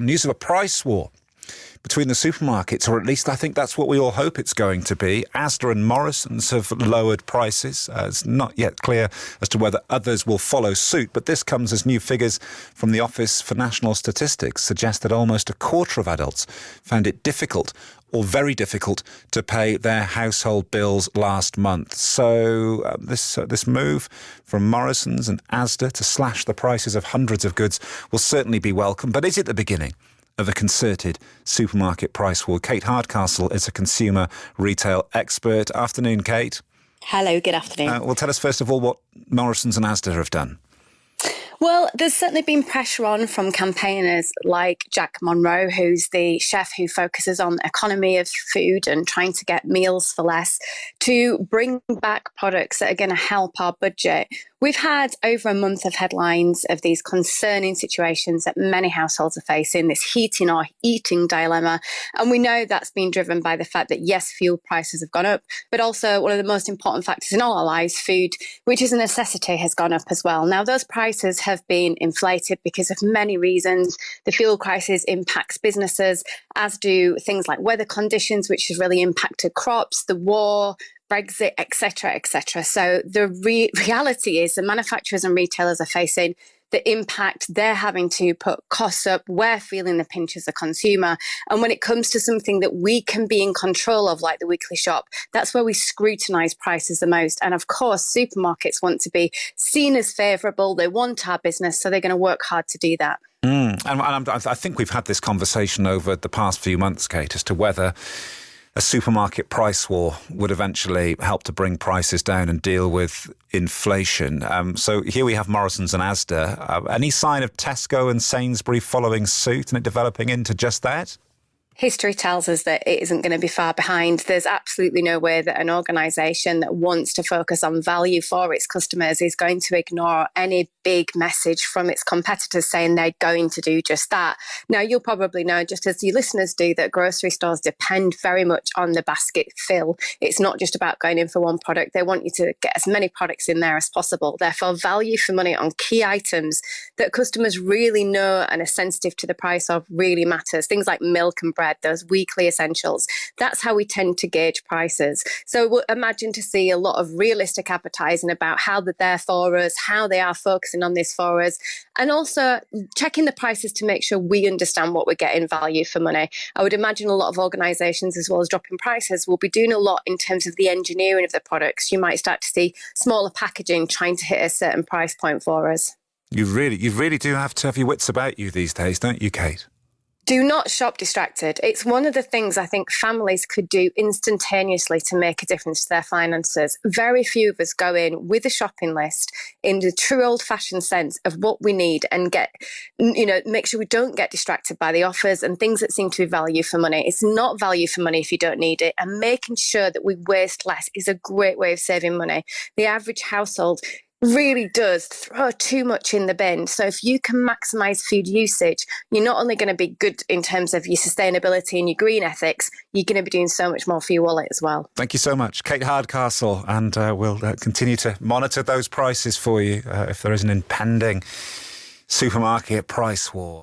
News of a price war between the supermarkets, or at least I think that's what we all hope it's going to be. ASDA and Morrisons have lowered prices. It's not yet clear as to whether others will follow suit, but this comes as new figures from the Office for National Statistics suggest that almost a quarter of adults found it difficult or very difficult to pay their household bills last month. So this move from Morrisons and ASDA to slash the prices of hundreds of goods will certainly be welcome. But is it the beginning of a concerted supermarket price war? Kate Hardcastle is a consumer retail expert. Afternoon, Kate. Hello, good afternoon. Well, tell us first of all what Morrisons and ASDA have done. Well, there's certainly been pressure on from campaigners like Jack Monroe, who's the chef who focuses on economy of food and trying to get meals for less, to bring back products that are going to help our budget. We've had over a month of headlines of these concerning situations that many households are facing, this heating or eating dilemma. And we know that's been driven by the fact that, yes, fuel prices have gone up, but also one of the most important factors in all our lives, food, which is a necessity, has gone up as well. Now, those prices have been inflated because of many reasons. The fuel crisis impacts businesses, as do things like weather conditions, which has really impacted crops, the war, Brexit, etc., etc. So the reality is the manufacturers and retailers are facing the impact. They're having to put costs up. We're feeling the pinch as a consumer. And when it comes to something that we can be in control of, like the weekly shop, that's where we scrutinise prices the most. And of course, supermarkets want to be seen as favourable. They want our business, so they're going to work hard to do that. And I think we've had this conversation over the past few months, Kate, as to whether a supermarket price war would eventually help to bring prices down and deal with inflation. So here we have Morrisons and ASDA. Any sign of Tesco and Sainsbury following suit and it developing into just that? History tells us that it isn't going to be far behind. There's absolutely no way that an organisation that wants to focus on value for its customers is going to ignore any big message from its competitors saying they're going to do just that. Now, you'll probably know, just as your listeners do, that grocery stores depend very much on the basket fill. It's not just about going in for one product. They want you to get as many products in there as possible. Therefore, value for money on key items that customers really know and are sensitive to the price of really matters. Things like milk and bread, those weekly essentials. That's how we tend to gauge prices. So we'll imagine to see a lot of realistic advertising about how they're there for us, how they are focusing on this for us, and also checking the prices to make sure we understand what we're getting value for money. I would imagine a lot of organisations, as well as dropping prices, will be doing a lot in terms of the engineering of the products. You might start to see smaller packaging trying to hit a certain price point for us. You really do have to have your wits about you these days, don't you, Kate? Do not shop distracted. It's one of the things I think families could do instantaneously to make a difference to their finances. Very few of us go in with a shopping list in the true old-fashioned sense of what we need and make sure we don't get distracted by the offers and things that seem to be value for money. It's not value for money if you don't need it, and making sure that we waste less is a great way of saving money. The average household really does throw too much in the bin. So if you can maximise food usage, you're not only going to be good in terms of your sustainability and your green ethics, you're going to be doing so much more for your wallet as well. Thank you so much, Kate Hardcastle, and we'll continue to monitor those prices for you if there is an impending supermarket price war.